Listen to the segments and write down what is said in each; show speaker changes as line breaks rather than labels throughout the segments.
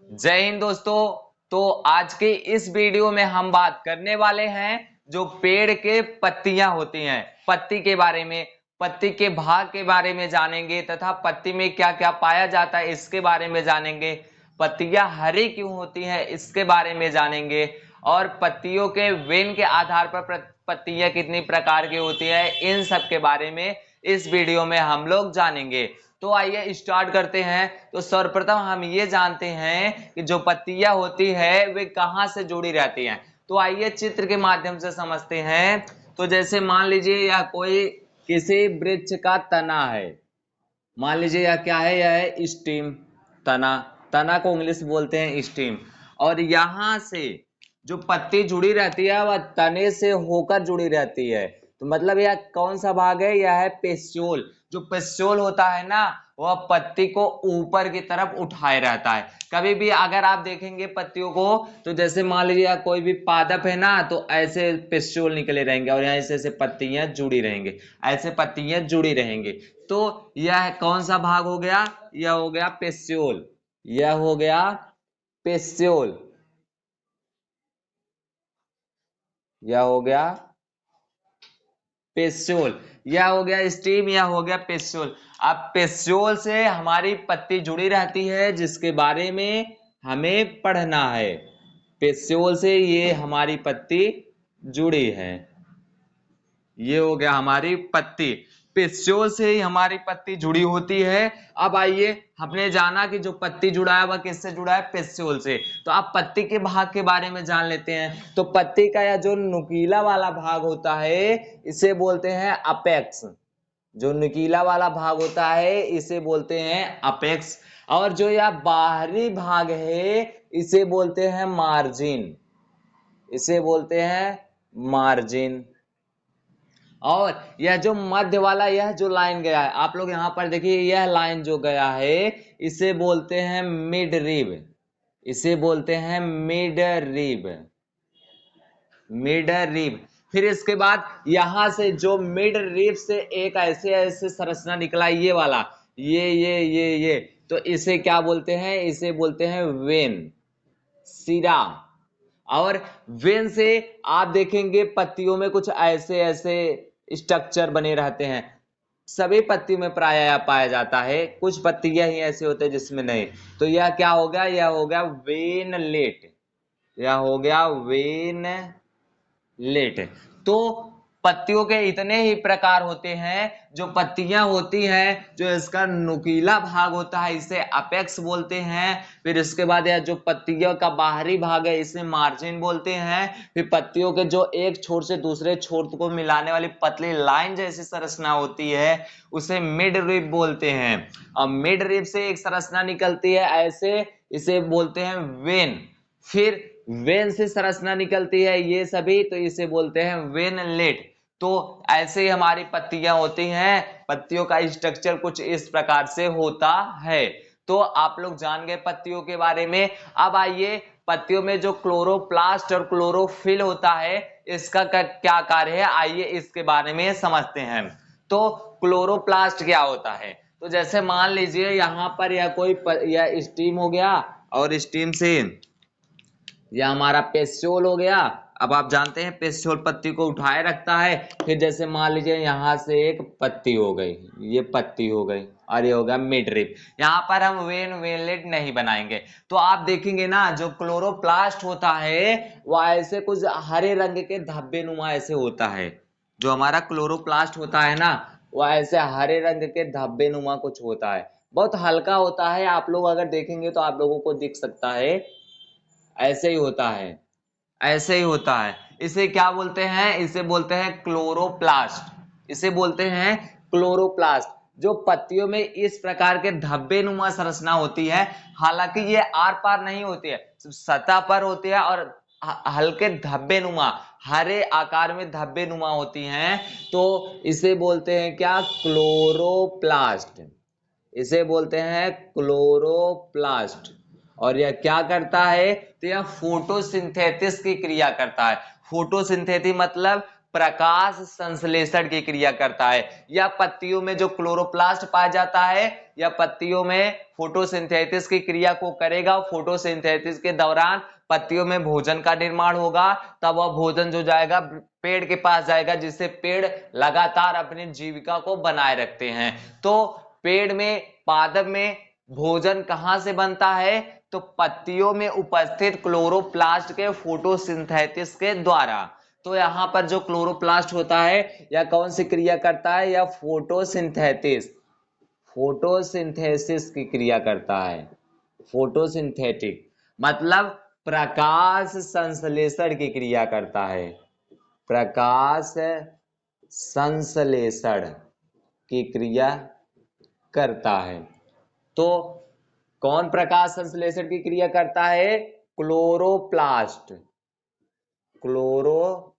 जय हिंद दोस्तों। तो आज के इस वीडियो में हम बात करने वाले हैं जो पेड़ के पत्तियां होती हैं, पत्ती के बारे में, पत्ती के भाग के बारे में जानेंगे तथा पत्ती में क्या क्या पाया जाता है इसके बारे में जानेंगे। पत्तियां हरी क्यों होती हैं इसके बारे में जानेंगे और पत्तियों के वेन के आधार पर पत्तियां कितनी प्रकार की होती है, इन सब के बारे में इस वीडियो में हम लोग जानेंगे। तो आइए स्टार्ट करते हैं। तो सर्वप्रथम हम ये जानते हैं कि जो पत्तियां होती है वे कहां से जुड़ी रहती हैं। तो आइए चित्र के माध्यम से समझते हैं। तो जैसे मान लीजिए यह कोई किसी वृक्ष का तना है। मान लीजिए यह क्या है, यह है स्टीम, तना। तना को इंग्लिश बोलते हैं स्टीम। और यहां से जो पत्ती जुड़ी रहती है वह तने से होकर जुड़ी रहती है। तो मतलब यह कौन सा भाग है, यह है पेस्टियोल। जो पेस्टियोल होता है ना, वह पत्ती को ऊपर की तरफ उठाए रहता है। कभी भी अगर आप देखेंगे पत्तियों को, तो जैसे मान लीजिए कोई भी पादप है ना, तो ऐसे पेस्टियोल निकले रहेंगे और यहाँ ऐसे ऐसे पत्तियां जुड़ी रहेंगे, ऐसे पत्तियां जुड़ी रहेंगे। तो यह कौन सा भाग हो गया, यह हो गया पेस्टियोल। यह हो गया पेस्टियोल। यह हो गया पेस्टियोल। यह हो गया स्टीम, यह हो गया पेस्टियोल। अब पेस्टियोल से हमारी पत्ती जुड़ी रहती है जिसके बारे में हमें पढ़ना है। पेस्टियोल से ये हमारी पत्ती जुड़ी है। ये हो गया हमारी पत्ती। पेस्टियोल से ही हमारी पत्ती जुड़ी होती है। अब आइए, हमने जाना कि जो पत्ती जुड़ा है वह किससे जुड़ा है, पेस्टियोल से। तो आप पत्ती के भाग के बारे में जान लेते हैं। तो पत्ती का यह जो नुकीला वाला भाग होता है इसे बोलते हैं अपेक्स। जो नुकीला वाला भाग होता है इसे बोलते हैं अपेक्स। और जो यह बाहरी भाग है इसे बोलते हैं मार्जिन। इसे बोलते हैं मार्जिन। और यह जो मध्य वाला यह जो लाइन गया है, आप लोग यहां पर देखिए, यह लाइन जो गया है इसे बोलते हैं मिड रिब। इसे बोलते हैं मिड रिब। Mid rib. फिर इसके बाद यहां से जो मिड रिब से एक ऐसे ऐसे संरचना निकला, ये वाला, ये तो इसे क्या बोलते हैं, इसे बोलते हैं वेन, सिरा। और वेन से आप देखेंगे पत्तियों में कुछ ऐसे ऐसे स्ट्रक्चर बने रहते हैं। सभी पत्तियों में प्रायः पाया जाता है, कुछ पत्तियां ही ऐसे होते हैं जिसमें नहीं। तो यह क्या हो गया, यह हो गया वेनलेट। यह हो गया वेनलेट। तो पत्तियों के इतने ही प्रकार होते हैं। जो पत्तियां होती हैं, जो इसका नुकीला भाग होता है इसे अपेक्स बोलते हैं। फिर इसके बाद यह जो पत्तियों का बाहरी भाग है इसे मार्जिन बोलते हैं। फिर पत्तियों के जो एक छोर से दूसरे छोर को मिलाने वाली पतली लाइन जैसी संरचना होती है उसे मिड रिब बोलते हैं। और मिड रिब से एक संरचना निकलती है ऐसे, इसे बोलते हैं वेन। फिर वेन से संरचना निकलती है ये सभी, तो इसे बोलते हैं वेनलेट। तो ऐसे ही हमारी पत्तियां होती हैं। पत्तियों का स्ट्रक्चर कुछ इस प्रकार से होता है। तो आप लोग जान गए पत्तियों के बारे में। अब आइए, पत्तियों में जो क्लोरोप्लास्ट और क्लोरोफिल होता है इसका क्या कार्य है, आइए इसके बारे में समझते हैं। तो क्लोरोप्लास्ट क्या होता है, तो जैसे मान लीजिए यहां पर यह कोई यह स्टीम हो गया, और स्टीम से यह हमारा पेस्टियोल हो गया। अब आप जानते हैं पेस्टियोल पत्ती को उठाए रखता है। फिर जैसे मान लीजिए यहां से एक पत्ती हो गई, ये पत्ती हो गई, और ये हो गया मिड रिब। यहाँ पर हम वेनलेट नहीं बनाएंगे। तो आप देखेंगे ना, जो क्लोरोप्लास्ट होता है वह ऐसे कुछ हरे रंग के धब्बे नुमा ऐसे होता है। जो हमारा क्लोरोप्लास्ट होता है ना, वह ऐसे हरे रंग के धब्बे नुमा कुछ होता है, बहुत हल्का होता है। आप लोग अगर देखेंगे तो आप लोगों को दिख सकता है, ऐसे ही होता है, ऐसे ही होता है। इसे क्या बोलते हैं, इसे बोलते हैं क्लोरोप्लास्ट। इसे बोलते हैं क्लोरोप्लास्ट। जो पत्तियों में इस प्रकार के धब्बे नुमा संरचना होती है, हालांकि ये आर पार नहीं होती है, सतह पर होती है और हल्के धब्बे नुमा, हरे आकार में धब्बे नुमा होती हैं। तो इसे बोलते हैं क्या, क्लोरोप्लास्ट। इसे बोलते हैं क्लोरोप्लास्ट। और यह क्या करता है, तो यह फोटोसिंथेसिस की क्रिया करता है। फोटोसिंथेसिस मतलब प्रकाश संश्लेषण की क्रिया करता है। या पत्तियों में जो क्लोरोप्लास्ट पाया जाता है या पत्तियों में फोटोसिंथेसिस की क्रिया को करेगा। फोटोसिंथेसिस के दौरान पत्तियों में भोजन का निर्माण होगा, तब वह भोजन जो जाएगा पेड़ के पास जाएगा, जिससे पेड़ लगातार अपनी जीविका को बनाए रखते हैं। तो पेड़ में पादप में भोजन कहां से बनता है? तो पत्तियों में उपस्थित क्लोरोप्लास्ट के फोटोसिंथेसिस के द्वारा। तो यहां पर जो क्लोरोप्लास्ट होता है या कौन सी क्रिया करता है? या फोटोसिंथेसिस की क्रिया करता है। फोटोसिंथेटिक मतलब प्रकाश संश्लेषण की क्रिया करता है। प्रकाश संश्लेषण की क्रिया करता है। तो कौन प्रकाश संश्लेषण की क्रिया करता है? क्लोरोप्लास्ट। क्लोरोप्लास्ट।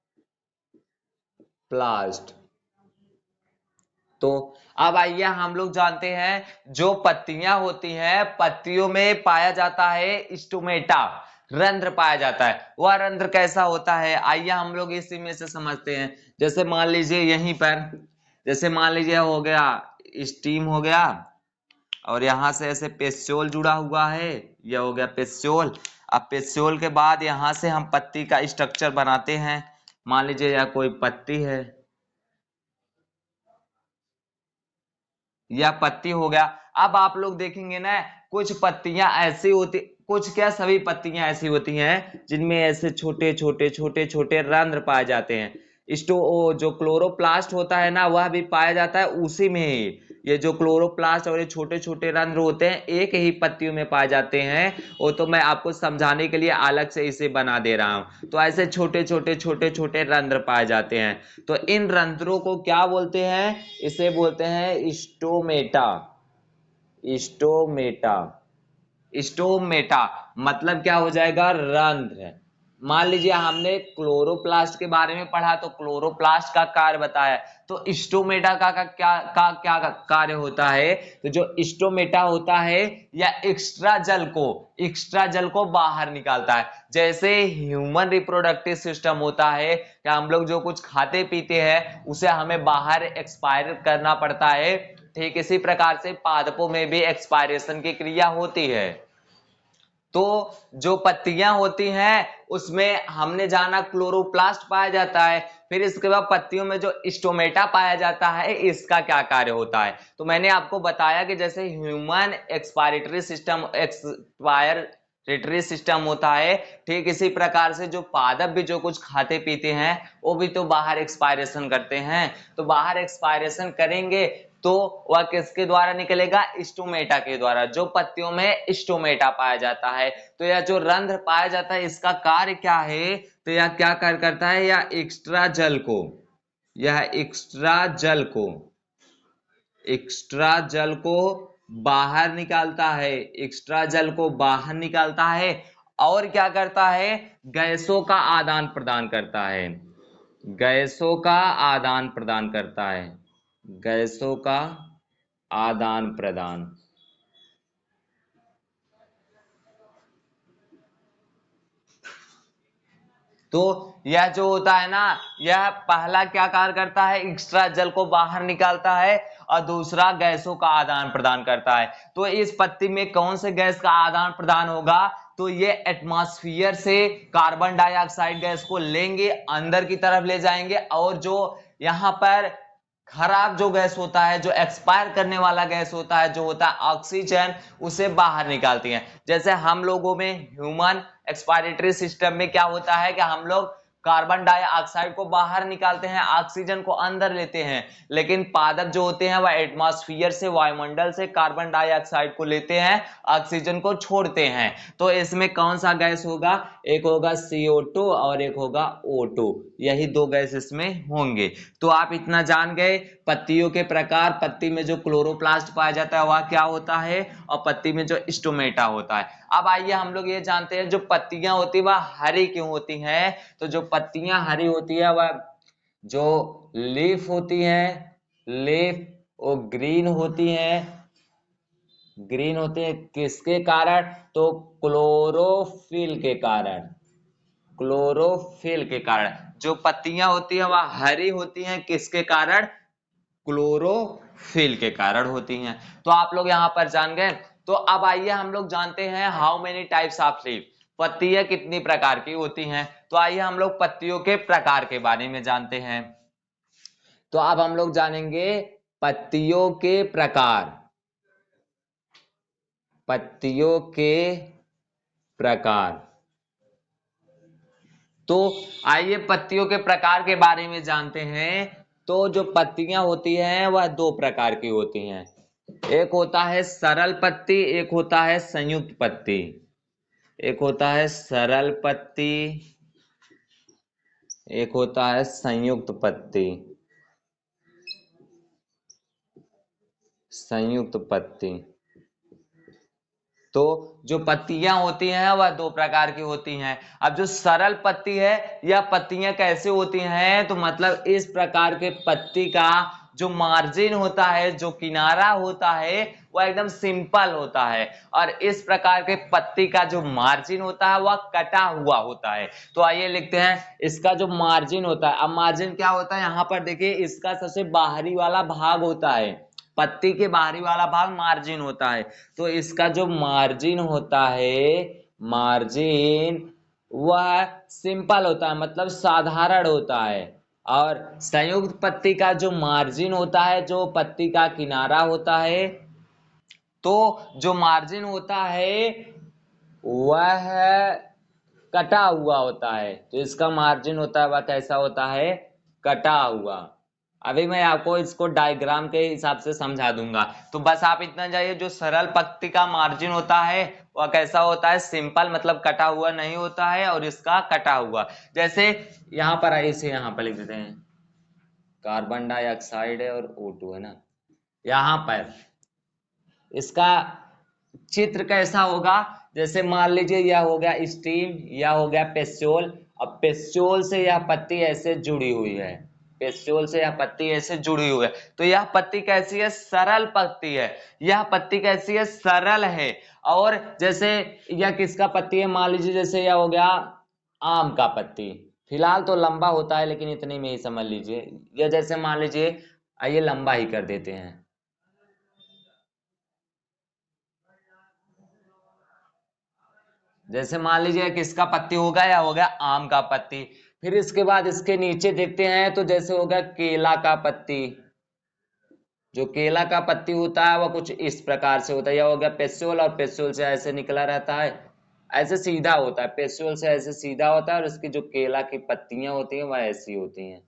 तो अब आइए हम लोग जानते हैं जो पत्तियां होती हैं, पत्तियों में पाया जाता है स्टोमेटा, रंध्र पाया जाता है। वह रंध्र कैसा होता है? आइए हम लोग इसी में से समझते हैं। जैसे मान लीजिए यहीं पर, जैसे मान लीजिए हो गया स्टीम हो गया, और यहां से ऐसे पेस्योल जुड़ा हुआ है, यह हो गया पेस्योल। अब पेस्योल के बाद यहां से हम पत्ती का स्ट्रक्चर बनाते हैं। मान लीजिए यह कोई पत्ती है, या पत्ती हो गया। अब आप लोग देखेंगे ना, कुछ पत्तियां ऐसी होती, कुछ क्या सभी पत्तियां ऐसी होती हैं जिनमें ऐसे छोटे छोटे छोटे छोटे रंध्र पाए जाते हैं। जो क्लोरोप्लास्ट होता है ना, वह भी पाया जाता है उसी में ही। ये जो क्लोरोप्लास्ट और ये छोटे छोटे रंध्र होते हैं एक ही पत्तियों में पाए जाते हैं। वो तो मैं आपको समझाने के लिए अलग से इसे बना दे रहा हूं। तो ऐसे छोटे छोटे छोटे छोटे रंध्र पाए जाते हैं। तो इन रंध्रों को क्या बोलते हैं? इसे बोलते हैं स्टोमेटा। स्टोमेटा। स्टोमेटा मतलब क्या हो जाएगा? रंध्र। मान लीजिए हमने क्लोरोप्लास्ट के बारे में पढ़ा, तो क्लोरोप्लास्ट का कार्य बताया। तो स्टोमेटा क्या कार्य होता है? तो जो स्टोमेटा होता है या एक्स्ट्रा जल को बाहर निकालता है। जैसे ह्यूमन रिप्रोडक्टिव सिस्टम होता है, कि हम लोग जो कुछ खाते पीते हैं उसे हमें बाहर एक्सपायर करना पड़ता है, ठीक इसी प्रकार से पादपों में भी एक्सपायरेशन की क्रिया होती है। तो जो पत्तियां होती हैं उसमें हमने जाना क्लोरोप्लास्ट पाया जाता है। फिर इसके बाद पत्तियों में जो स्टोमेटा पाया जाता है, इसका क्या कार्य होता है? तो मैंने आपको बताया कि जैसे ह्यूमन एक्सपायरेटरी सिस्टम होता है, ठीक इसी प्रकार से जो पादप भी जो कुछ खाते पीते हैं वो भी तो बाहर एक्सपायरेशन करते हैं। तो बाहर एक्सपायरेशन करेंगे तो वह किसके द्वारा निकलेगा? स्टोमेटा के द्वारा। जो पत्तियों में स्टोमेटा पाया जाता है। तो यह जो रंध्र पाया जाता है इसका कार्य क्या है? तो यह क्या कार्य करता है? यह एक्स्ट्रा जल को बाहर निकालता है। एक्स्ट्रा जल को बाहर निकालता है। और क्या करता है? गैसों का आदान प्रदान करता है। गैसों का आदान प्रदान करता है। गैसों का आदान प्रदान। तो यह जो होता है ना, यह पहला क्या कार्य करता है? एक्स्ट्रा जल को बाहर निकालता है, और दूसरा गैसों का आदान प्रदान करता है। तो इस पत्ती में कौन से गैस का आदान प्रदान होगा? तो ये एटमॉस्फेयर से कार्बन डाइऑक्साइड गैस को लेंगे, अंदर की तरफ ले जाएंगे, और जो यहाँ पर खराब जो गैस होता है, जो एक्सपायर करने वाला गैस होता है, जो होता है ऑक्सीजन, उसे बाहर निकालती हैं। जैसे हम लोगों में ह्यूमन एक्सपायरेटरी सिस्टम में क्या होता है कि हम लोग कार्बन डाइऑक्साइड को बाहर निकालते हैं, ऑक्सीजन को अंदर लेते हैं। लेकिन पादप जो होते हैं वह एटमॉस्फेयर से, वायुमंडल से कार्बन डाइऑक्साइड को लेते हैं, ऑक्सीजन को छोड़ते हैं। तो इसमें कौन सा गैस होगा? एक होगा CO2 और एक होगा O2। यही दो गैस इसमें होंगे। तो आप इतना जान गए पत्तियों के प्रकार। पत्ती में जो क्लोरोप्लास्ट पाया जाता है वह क्या होता है, और पत्ती में जो स्टोमेटा होता है। अब आइए हम लोग ये जानते हैं जो पत्तियां होती है वह हरी क्यों होती हैं। तो जो पत्तियां हरी होती है वह जो लीफ होती है, लीफ वो ग्रीन होती है। ग्रीन होते हैं किसके कारण? तो क्लोरोफिल के कारण। क्लोरोफिल के कारण। जो पत्तियां होती है वह हरी होती हैं, किसके कारण? क्लोरोफिल के कारण होती हैं। तो आप लोग यहां पर जान गए। तो अब आइए हम लोग जानते हैं how many types of leaf, पत्तियां कितनी प्रकार की होती हैं। तो आइए हम लोग पत्तियों के प्रकार के बारे में जानते हैं। तो अब हम लोग जानेंगे पत्तियों के प्रकार, पत्तियों के प्रकार। तो आइए पत्तियों के प्रकार के बारे में जानते हैं। तो जो पत्तियां होती हैं वह दो प्रकार की होती हैं, एक होता है सरल पत्ती, एक होता है संयुक्त पत्ती। एक होता है सरल पत्ती, एक होता है संयुक्त पत्ती। संयुक्त पत्ती। तो जो पत्तियां होती हैं वह दो प्रकार की होती हैं। अब जो सरल पत्ती है, यह पत्तियां कैसे होती हैं? तो मतलब इस प्रकार के पत्ती का जो मार्जिन होता है, जो किनारा होता है, वह एकदम सिंपल होता है। और इस प्रकार के पत्ती का जो मार्जिन होता है वह कटा हुआ होता है। तो आइए लिखते हैं इसका जो मार्जिन होता है। अब मार्जिन क्या होता है? यहां पर देखिए, इसका सबसे बाहरी वाला भाग होता है, पत्ती के बाहरी वाला भाग मार्जिन होता है। तो इसका जो मार्जिन होता है, मार्जिन, वह सिंपल होता है, मतलब साधारण होता है। और संयुक्त पत्ती का जो मार्जिन होता है, जो पत्ती का किनारा होता है, तो जो मार्जिन होता है वह कटा हुआ होता है। तो इसका मार्जिन होता है वह कैसा होता है? कटा हुआ। अभी मैं आपको इसको डायग्राम के हिसाब से समझा दूंगा। तो बस आप इतना जानिए, जो सरल पत्ती का मार्जिन होता है वह कैसा होता है? सिंपल, मतलब कटा हुआ नहीं होता है। और इसका कटा हुआ, जैसे यहाँ पर इसे यहाँ पर लिख देते हैं, कार्बन डाइऑक्साइड है और O2 है ना। यहाँ पर इसका चित्र कैसा होगा? जैसे मान लीजिए यह हो गया स्टीम, यह हो गया पेस्टोल। अब पेस्टोल से यह पत्ती ऐसे जुड़ी हुई है, पेस्टोल से यह पत्ती ऐसे जुड़ी हुई है। तो यह पत्ती कैसी है? सरल पत्ती है। यह पत्ती कैसी है? सरल है। और जैसे यह किसका पत्ती है? मान लीजिए जैसे यह हो गया आम का पत्ती। फिलहाल तो लंबा होता है, लेकिन इतने में ही समझ लीजिए। या जैसे मान लीजिए, आइए लंबा ही कर देते हैं। जैसे मान लीजिए किसका पत्ती होगा? या हो गया आम का पत्ती। फिर इसके बाद इसके नीचे देखते हैं, तो जैसे हो गया केला का पत्ती। जो केला का पत्ती होता है वह कुछ इस प्रकार से होता है। यह हो गया पेस्टोल, और पेस्टोल से ऐसे निकला रहता है, ऐसे सीधा होता है, पेस्टोल से ऐसे सीधा होता है। और इसकी जो केला की पत्तियां होती हैं वह ऐसी होती हैं।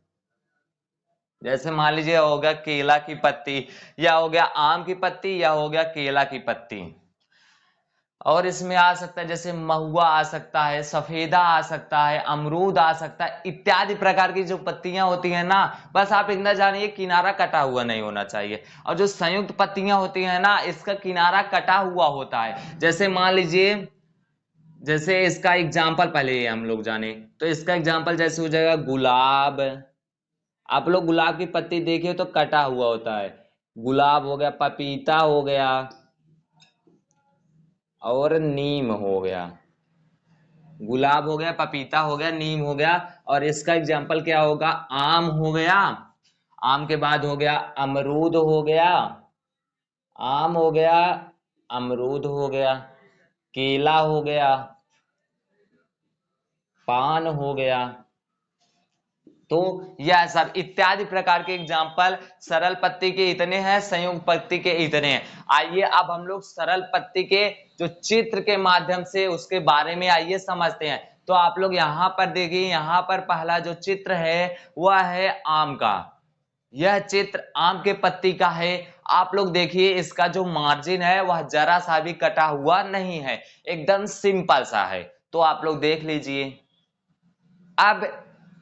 जैसे मान लीजिए हो गया केला की पत्ती, या हो गया आम की पत्ती, या हो गया केला की पत्ती। और इसमें आ सकता है जैसे महुआ आ सकता है, सफेदा आ सकता है, अमरूद आ सकता है, इत्यादि प्रकार की जो पत्तियां होती हैं ना। बस आप इतना जानिए किनारा कटा हुआ नहीं होना चाहिए। और जो संयुक्त पत्तियां होती हैं ना, इसका किनारा कटा हुआ होता है। जैसे मान लीजिए, जैसे इसका एग्जाम्पल पहले हम लोग जाने, तो इसका एग्जाम्पल जैसे हो जाएगा गुलाब। आप लोग गुलाब की पत्ती देखिए तो कटा हुआ होता है। गुलाब हो गया, पपीता हो गया, और नीम हो गया। गुलाब हो गया, पपीता हो गया, नीम हो गया। और इसका एग्जाम्पल क्या होगा? आम हो गया। आम के बाद हो गया अमरूद हो गया, आम हो गया, अमरूद हो गया, केला हो गया, पान हो गया। तो यह सब इत्यादि प्रकार के एग्जाम्पल सरल पत्ती के इतने हैं, संयुक्त पत्ती के इतने हैं। आइए अब हम लोग सरल पत्ती के जो चित्र के माध्यम से उसके बारे में आइए समझते हैं। तो आप लोग यहाँ पर देखिए, यहाँ पर पहला जो चित्र है वह है आम का। यह चित्र आम के पत्ती का है। आप लोग देखिए इसका जो मार्जिन है वह जरा सा भी कटा हुआ नहीं है, एकदम सिंपल सा है। तो आप लोग देख लीजिए। अब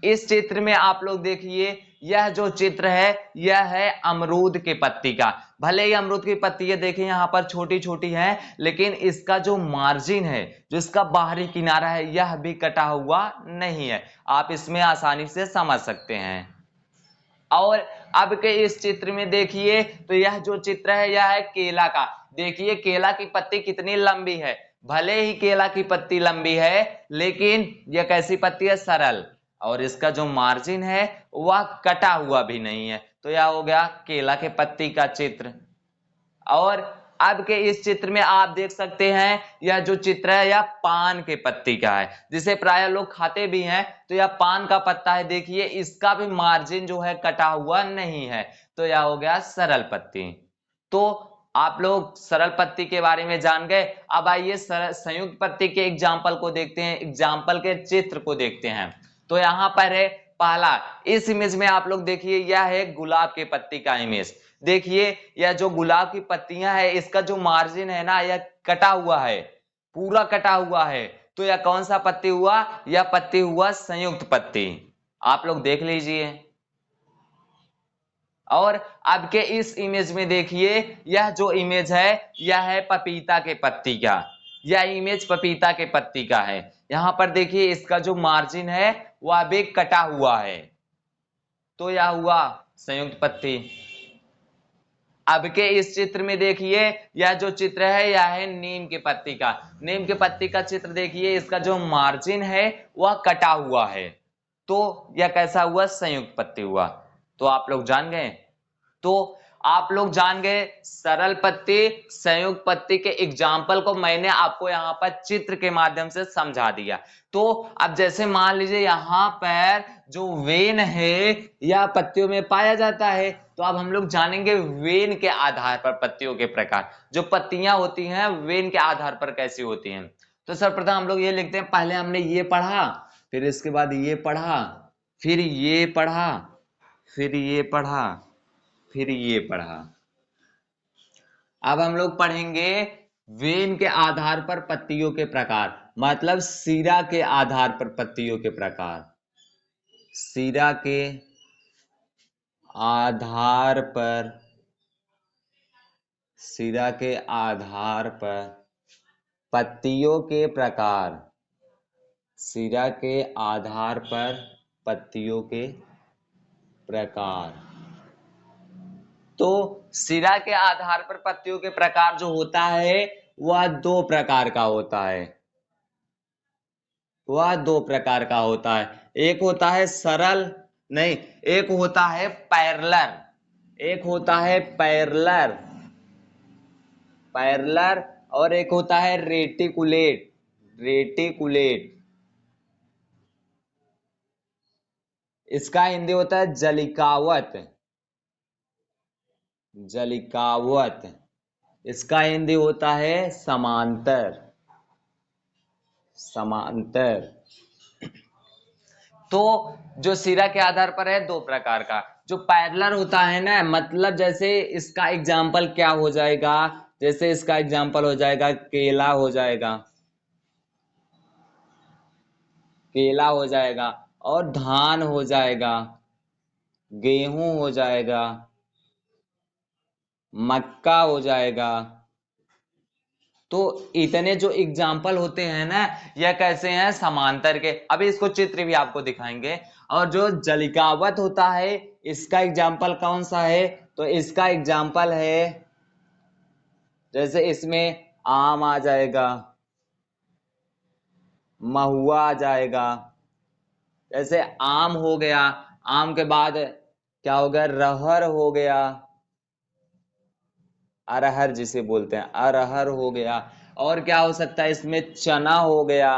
इस चित्र में आप लोग देखिए, यह जो चित्र है यह है अमरूद के पत्ती का। भले ही अमरूद की पत्ती देखिए यहाँ पर छोटी छोटी है, लेकिन इसका जो मार्जिन है, जो इसका बाहरी किनारा है, यह भी कटा हुआ नहीं है। आप इसमें आसानी से समझ सकते हैं। और अब के इस चित्र में देखिए, तो यह जो चित्र है यह है केला का। देखिए केला की पत्ती कितनी लंबी है, भले ही केला की पत्ती लंबी है लेकिन यह कैसी पत्ती है, सरल, और इसका जो मार्जिन है वह कटा हुआ भी नहीं है। तो यह हो गया केला के पत्ती का चित्र। और अब के इस चित्र में आप देख सकते हैं यह जो चित्र है यह पान के पत्ती का है, जिसे प्राय लोग खाते भी हैं। तो यह पान का पत्ता है, देखिए इसका भी मार्जिन जो है कटा हुआ नहीं है। तो यह हो गया सरल पत्ती। तो आप लोग सरल पत्ती के बारे में जान गए। अब आइए संयुक्त पत्ती के एग्जाम्पल को देखते हैं, एग्जाम्पल के चित्र को देखते हैं। तो यहां पर है पहला, इस इमेज में आप लोग देखिए यह है गुलाब के पत्ती का इमेज। देखिए यह जो गुलाब की पत्तियां है इसका जो मार्जिन है ना यह कटा हुआ है, पूरा कटा हुआ है। तो यह कौन सा पत्ती हुआ, यह पत्ती हुआ संयुक्त पत्ती। आप लोग देख लीजिए। और अब के इस इमेज में देखिए यह जो इमेज है यह है पपीता के पत्ती का, यह इमेज पपीता के पत्ती का है। यहां पर देखिए इसका जो मार्जिन है वह भी कटा हुआ है। तो यह हुआ संयुक्त पत्ती। अब के इस चित्र में देखिए यह जो चित्र है यह है नीम के पत्ती का। नीम के पत्ती का चित्र देखिए, इसका जो मार्जिन है वह कटा हुआ है। तो यह कैसा हुआ, संयुक्त पत्ती हुआ। तो आप लोग जान गए। तो आप लोग जान गए सरल पत्ती, संयुक्त पत्ती के एग्जाम्पल को मैंने आपको यहाँ पर चित्र के माध्यम से समझा दिया। तो अब जैसे मान लीजिए यहाँ पर जो वेन है यह पत्तियों में पाया जाता है। तो अब हम लोग जानेंगे वेन के आधार पर पत्तियों के प्रकार, जो पत्तियां होती हैं वेन के आधार पर कैसी होती हैं। तो सर्वप्रथम हम लोग ये लिखते हैं, पहले हमने ये पढ़ा, फिर इसके बाद ये पढ़ा, फिर ये पढ़ा, फिर ये पढ़ा, फिर ये पढ़ा। अब हम लोग पढ़ेंगे वेन के आधार पर पत्तियों के प्रकार, मतलब सिरा के आधार पर पत्तियों के प्रकार। सिरा के आधार पर, सिरा के आधार पर पत्तियों के प्रकार, सिरा के आधार पर पत्तियों के प्रकार। तो सिरा के आधार पर पत्तियों के प्रकार जो होता है वह दो प्रकार का होता है, वह दो प्रकार का होता है। एक होता है सरल, नहीं, एक होता है पैरेलल, एक होता है पैरेलल, पैरेलल, और एक होता है रेटिकुलेट, रेटिकुलेट। इसका हिंदी होता है जलिकावत, जलिकावत। इसका हिंदी होता है समांतर, समांतर। तो जो सिरा के आधार पर है दो प्रकार का, जो पैरेलल होता है ना, मतलब जैसे इसका एग्जाम्पल क्या हो जाएगा, जैसे इसका एग्जाम्पल हो जाएगा केला हो जाएगा, केला हो जाएगा, और धान हो जाएगा, गेहूं हो जाएगा, मक्का हो जाएगा। तो इतने जो एग्जाम्पल होते हैं ना यह कैसे हैं, समांतर के। अभी इसको चित्र भी आपको दिखाएंगे। और जो जलिकावत होता है इसका एग्जाम्पल कौन सा है, तो इसका एग्जाम्पल है जैसे इसमें आम आ जाएगा, महुआ आ जाएगा। जैसे आम हो गया, आम के बाद क्या हो गया, रहर हो गया, अरहर जिसे बोलते हैं, अरहर हो गया। और क्या हो सकता है इसमें, चना हो गया।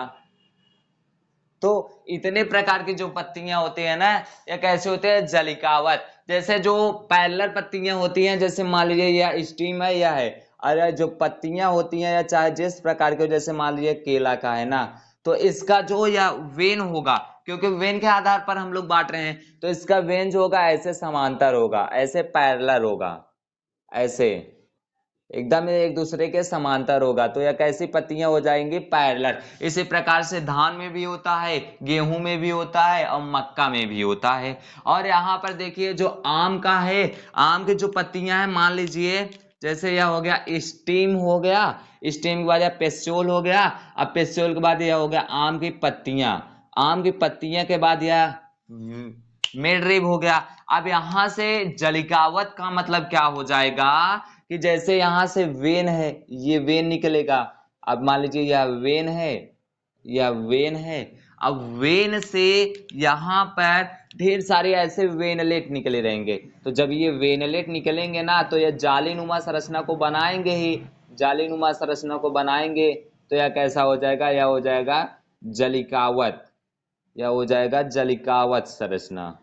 तो इतने प्रकार की जो पत्तियां होती है ना ये कैसे होते हैं, जलिकावत। जैसे जो पैरेलल पत्तियां होती हैं, जैसे मान लीजिए या स्टीम है या है, अरे जो पत्तियां होती हैं या चाहे जिस प्रकार के, जैसे मान लीजिए केला का है ना, तो इसका जो या वेन होगा, क्योंकि वेन के आधार पर हम लोग बांट रहे हैं, तो इसका वेन जो होगा ऐसे समांतर होगा, ऐसे पैरेलल होगा, ऐसे एकदम एक दूसरे के समांतर होगा। तो यह कैसी पत्तियां हो जाएंगी, पैरेलल। इसी प्रकार से धान में भी होता है, गेहूं में भी होता है, और मक्का में भी होता है। और यहाँ पर देखिए जो आम का है, आम की जो पत्तियां हैं, मान लीजिए जैसे यह हो गया स्टीम हो गया, स्टीम के बाद यह पेस्योल हो गया, अब पेस्योल के बाद यह हो गया आम की पत्तियां, आम की पत्तियां के बाद यह मिड रिब हो गया। अब यहां से जलिकावत का मतलब क्या हो जाएगा कि जैसे यहां से वेन है, ये वेन निकलेगा, अब मान लीजिए यह वेन है, यह वेन है। अब वेन से यहाँ पर ढेर सारे ऐसे वेनलेट निकले रहेंगे। तो जब ये वेनलेट निकलेंगे ना तो यह जालीनुमा संरचना को बनाएंगे ही। जालीनुमा संरचना को बनाएंगे तो यह कैसा हो जाएगा, यह हो जाएगा जलिकावत, यह हो जाएगा जलिकावत संरचना,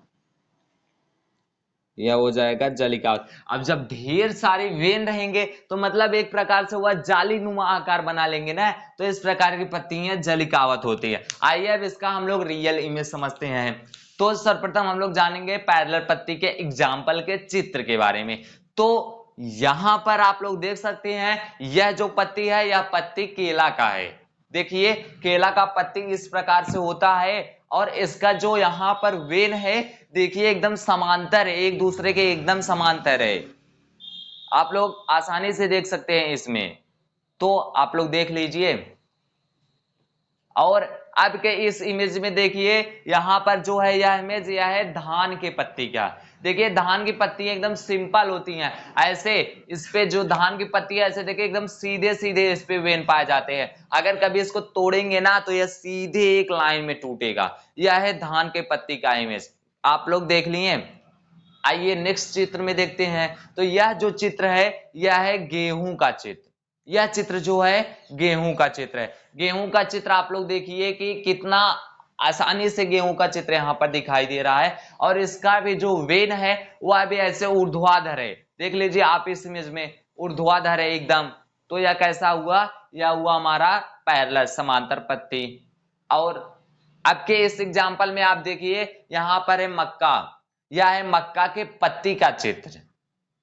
यह हो जाएगा जलिकावत। अब जब ढेर सारे वेन रहेंगे तो मतलब एक प्रकार से वह जालीनुमा आकार बना लेंगे ना, तो इस प्रकार की पत्तियां जलिकावत होती है। आइए अब इसका हम लोग रियल इमेज समझते हैं। तो सर्वप्रथम हम लोग जानेंगे पैरेलल पत्ती के एग्जाम्पल के चित्र के बारे में। तो यहां पर आप लोग देख सकते हैं यह जो पत्ती है यह पत्ती केला का है। देखिए केला का पत्ती इस प्रकार से होता है और इसका जो यहां पर वेन है देखिए एकदम समांतर है, एक दूसरे के एकदम समांतर है। आप लोग आसानी से देख सकते हैं इसमें, तो आप लोग देख लीजिए। और अब के इस इमेज में देखिए यहां पर जो है यह इमेज यह है धान के पत्ती का। देखिए धान की पत्ती एकदम सिंपल होती हैं, ऐसे इस पे जो धान की पत्ती है ऐसे देखिए एकदम सीधे सीधे इस पे वेन पाए जाते हैं। अगर कभी इसको तोड़ेंगे ना तो यह सीधे एक लाइन में टूटेगा। यह है धान के पत्ती का इमेज, आप लोग देख लिए। आइए नेक्स्ट चित्र में देखते हैं। तो यह जो चित्र है यह है गेहूं का चित्र। यह चित्र जो है गेहूं का चित्र है। गेहूं का चित्र आप लोग देखिए कि कितना आसानी से गेहूं का चित्र यहां पर दिखाई दे रहा है। और इसका भी जो वेन है वह भी ऐसे ऊर्ध्वाधर है। देख लीजिए आप इस इमेज में ऊर्ध्वाधर है एकदम। तो यह कैसा हुआ, यह हुआ हमारा पैरेलल समांतर पत्ती। और अब के इस एग्जाम्पल में आप देखिए यहां पर है मक्का, यह है मक्का के पत्ती का चित्र।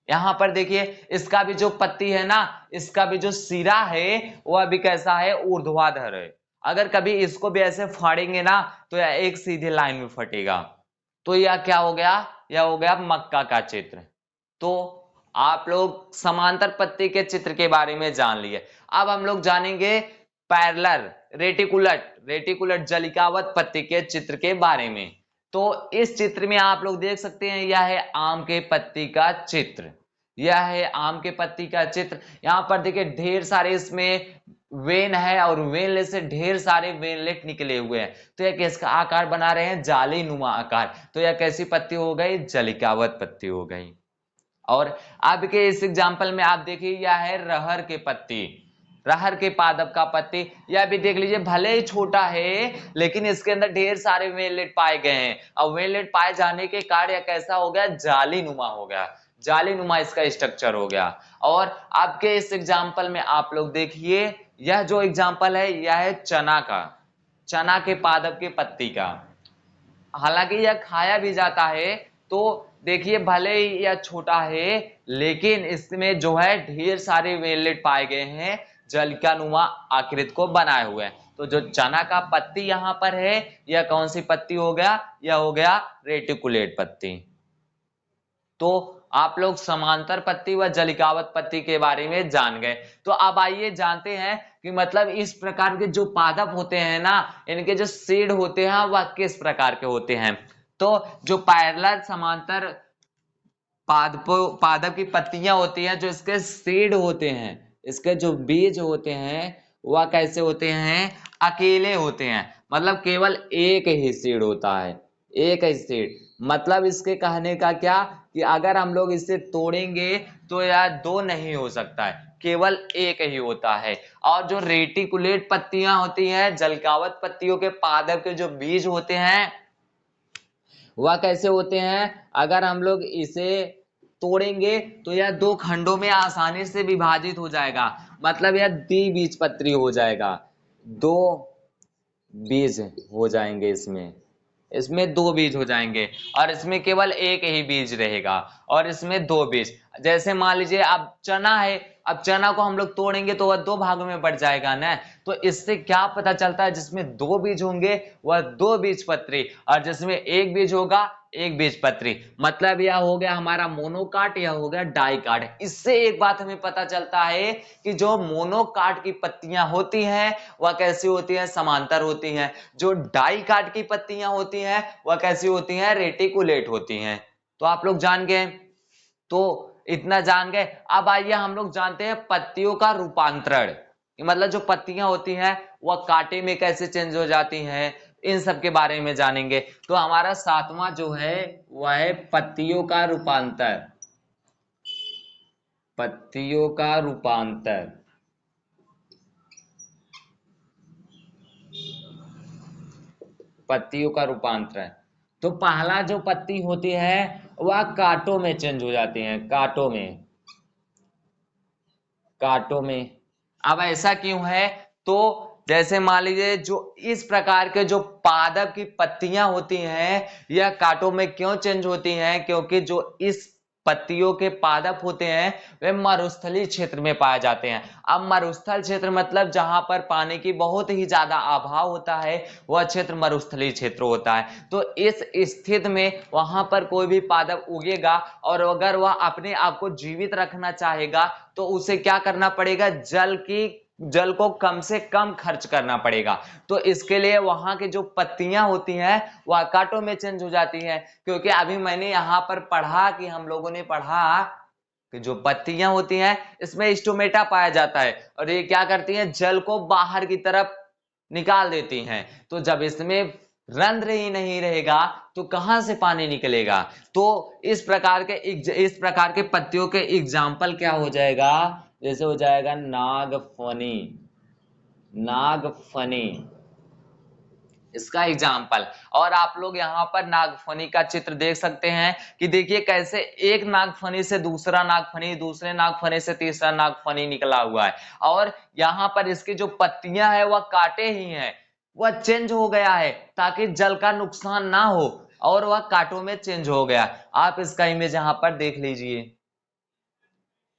यहां पर देखिए इसका भी जो पत्ती है ना, इसका भी जो सिरा है वह भी कैसा है, ऊर्ध्वाधर है। अगर कभी इसको भी ऐसे फाड़ेंगे ना तो यह एक सीधी लाइन में फटेगा। तो यह क्या हो गया, यह हो गया मक्का का चित्र। तो आप लोग समांतर पत्ती के चित्र के बारे में जान लिए। अब हम लोग जानेंगे पैरेलल रेटिकुलट रेटिकुलट जलिकावत पत्ती के चित्र के बारे में। तो इस चित्र में आप लोग देख सकते हैं यह है आम के पत्ती का चित्र, यह है आम के पत्ती का चित्र। यहां पर देखिए ढेर सारे इसमें वेन है और वेन से ढेर सारे वेनलेट निकले हुए हैं। तो यह किसका आकार बना रहे हैं, जाली नुमा आकार। तो यह कैसी पत्ती हो गई, जलिकावत पत्ती हो गई। और अब के इस एग्जाम्पल में आप देखिए यह है रहर के पत्ती, रहर के पादप का पत्ती। यह भी देख लीजिए भले ही छोटा है लेकिन इसके अंदर ढेर सारे वेनलेट पाए गए हैं। और वेनलेट पाए जाने के कारण यह कैसा हो गया, जाली नुमा हो गया, जाली नुमा इसका स्ट्रक्चर हो गया। और आपके इस एग्जाम्पल में आप लोग देखिए यह जो एग्जाम्पल है यह है चना का, चना के पादप के पत्ती का। हालांकि यह खाया भी जाता है। तो देखिए भले ही यह छोटा है लेकिन इसमें जो है ढेर सारे वेनलेट पाए गए हैं, जलिकानुमा आकृति को बनाए हुए हैं। तो जो चना का पत्ती यहां पर है यह कौन सी पत्ती हो गया, यह हो गया रेटिकुलेट पत्ती। तो आप लोग समांतर पत्ती व जलिकावत पत्ती के बारे में जान गए। तो अब आइए जानते हैं कि मतलब इस प्रकार के जो पादप होते हैं ना, इनके जो सीड होते हैं वह किस प्रकार के होते हैं। तो जो पैरेलल समांतर पादप की पत्तियां होती हैं, जो इसके सीड होते हैं, इसके जो बीज होते हैं वह कैसे होते हैं, अकेले होते हैं। मतलब केवल एक ही सीड होता है, एक ही सीड। मतलब इसके कहने का क्या कि अगर हम लोग इसे तोड़ेंगे तो यह दो नहीं हो सकता है, केवल एक ही होता है। और जो रेटिकुलेट पत्तियां होती हैं, जलिकावत पत्तियों के पादप के जो बीज होते हैं वह कैसे होते हैं, अगर हम लोग इसे तोड़ेंगे तो यह दो खंडों में आसानी से विभाजित हो जाएगा। मतलब यह द्विबीजपत्री हो जाएगा, दो बीज हो जाएंगे इसमें, इसमें दो बीज हो जाएंगे। और इसमें केवल एक ही बीज रहेगा और इसमें दो बीज। जैसे मान लीजिए अब चना है, अब चना को हम लोग तोड़ेंगे तो वह दो भागों में बढ़ जाएगा ना। तो इससे क्या पता चलता है, जिसमें दो बीज होंगे वह दो बीजपत्री और जिसमें एक बीज होगा एक बीजपत्री। मतलब यह हो गया हमारा मोनोकाट, यह हो गया डाइकाट। इससे एक बात हमें पता चलता है कि जो मोनोकाट की पत्तियां होती हैं वह कैसी होती हैं, समांतर होती हैं। जो डाइकाट की पत्तियां होती हैं वह कैसी होती हैं, रेटिकुलेट होती हैं। तो आप लोग जान गए, तो इतना जान गए। अब आइए हम लोग जानते हैं पत्तियों का रूपांतरण। मतलब जो पत्तियां होती हैं वह कांटे में कैसे चेंज हो जाती हैं, इन सब के बारे में जानेंगे। तो हमारा 7वां जो है वह है पत्तियों का रूपांतर। पत्तियों का रूपांतर। पत्तियों का रूपांतरण। तो पहला जो पत्ती होती है वह कांटों में चेंज हो जाती है, कांटों में, कांटों में। अब ऐसा क्यों है? तो जैसे मान लीजिए जो इस प्रकार के जो पादप की पत्तियां होती हैं यह कांटों में क्यों चेंज होती हैं? क्योंकि जो इस पत्तियों के पादप होते हैं वे मरुस्थलीय क्षेत्र में पाए जाते हैं। अब मरुस्थल क्षेत्र मतलब जहां पर पानी की बहुत ही ज्यादा अभाव होता है, वह क्षेत्र मरुस्थलीय क्षेत्र होता है। तो इस स्थिति में वहां पर कोई भी पादप उगेगा और अगर वह अपने आप को जीवित रखना चाहेगा तो उसे क्या करना पड़ेगा? जल को कम से कम खर्च करना पड़ेगा। तो इसके लिए वहां की जो पत्तियां होती हैं वह कांटों में चेंज हो जाती हैं। क्योंकि अभी मैंने यहां पर पढ़ा कि हम लोगों ने पढ़ा कि जो पत्तियां होती हैं इसमें स्टोमेटा पाया जाता है और ये क्या करती हैं? जल को बाहर की तरफ निकाल देती हैं। तो जब इसमें रंध्र ही नहीं रहेगा तो कहां से पानी निकलेगा? तो इस प्रकार के पत्तियों के एग्जाम्पल क्या हो जाएगा? जैसे हो जाएगा नागफनी। नागफनी इसका एग्जाम्पल। और आप लोग यहाँ पर नागफनी का चित्र देख सकते हैं कि देखिए कैसे एक नागफनी से दूसरा नागफनी, दूसरे नागफनी से तीसरा नागफनी निकला हुआ है। और यहाँ पर इसकी जो पत्तियां हैं वह कांटे ही हैं, वह चेंज हो गया है ताकि जल का नुकसान ना हो और वह कांटों में चेंज हो गया। आप इसका इमेज यहाँ पर देख लीजिए।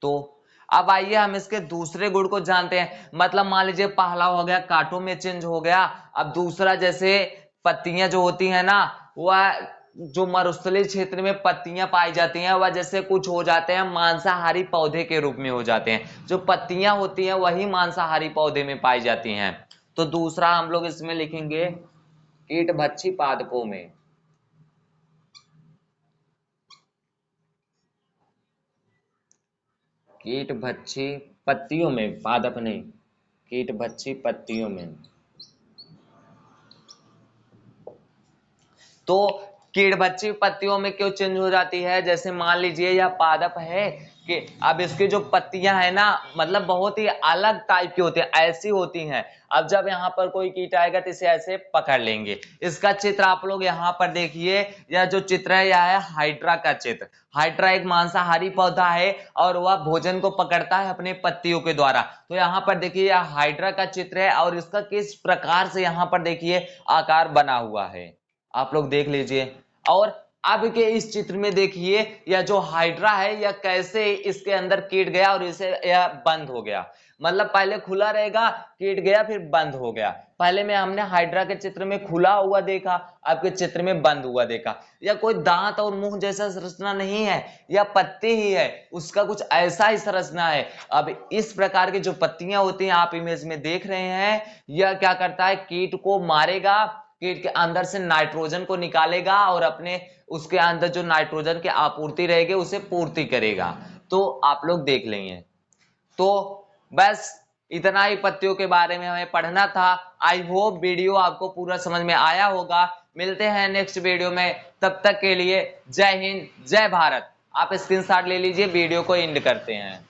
तो अब आइए हम इसके दूसरे गुण को जानते हैं। मतलब मान लीजिए पहला हो गया कांटों में चेंज हो गया। अब दूसरा जैसे पत्तियां जो होती है ना, वह जो मरुस्थलीय क्षेत्र में पत्तियां पाई जाती हैं वह जैसे कुछ हो जाते हैं मांसाहारी पौधे के रूप में हो जाते हैं। जो पत्तियां होती हैं वही मांसाहारी पौधे में पाई जाती हैं। तो दूसरा हम लोग इसमें लिखेंगे कीटभक्षी पादपों में। कीटभक्षी पत्तियों में, पादप नहीं, कीटभक्षी पत्तियों में। तो कीटभक्षी पत्तियों में क्यों चेंज हो जाती है? जैसे मान लीजिए यह पादप है कि अब इसकी जो पत्तियां है ना मतलब बहुत ही अलग टाइप की होती है, ऐसी होती हैं। अब जब यहाँ पर कोई कीट आएगा तो इसे ऐसे पकड़ लेंगे। इसका चित्र आप लोग यहाँ पर देखिए, यह जो चित्र है यह है हाइड्रा का चित्र। हाइड्रा एक मांसाहारी पौधा है और वह भोजन को पकड़ता है अपने पत्तियों के द्वारा। तो यहाँ पर देखिए यह हाइड्रा का चित्र है और इसका किस प्रकार से यहाँ पर देखिए आकार बना हुआ है, आप लोग देख लीजिए। और अब के इस चित्र में देखिए यह जो हाइड्रा है यह कैसे इसके अंदर कीट गया और इसे यह बंद हो गया। मतलब पहले खुला रहेगा, कीट गया फिर बंद हो गया। पहले में हमने हाइड्रा के चित्र में खुला हुआ देखा, अब के चित्र में बंद हुआ देखा। यह कोई दांत और मुंह जैसा संरचना नहीं है, यह पत्ती ही है, उसका कुछ ऐसा ही संरचना है। अब इस प्रकार की जो पत्तियां होती हैं आप इमेज में देख रहे हैं, यह क्या करता है? कीट को मारेगा, कीट के अंदर से नाइट्रोजन को निकालेगा और अपने उसके अंदर जो नाइट्रोजन की आपूर्ति रहेगी उसे पूर्ति करेगा। तो आप लोग देख लेंगे। तो बस इतना ही पत्तियों के बारे में हमें पढ़ना था। आई होप वीडियो आपको पूरा समझ में आया होगा। मिलते हैं नेक्स्ट वीडियो में, तब तक के लिए जय हिंद जय भारत। आप स्क्रीनशॉट ले लीजिए, वीडियो को एंड करते हैं।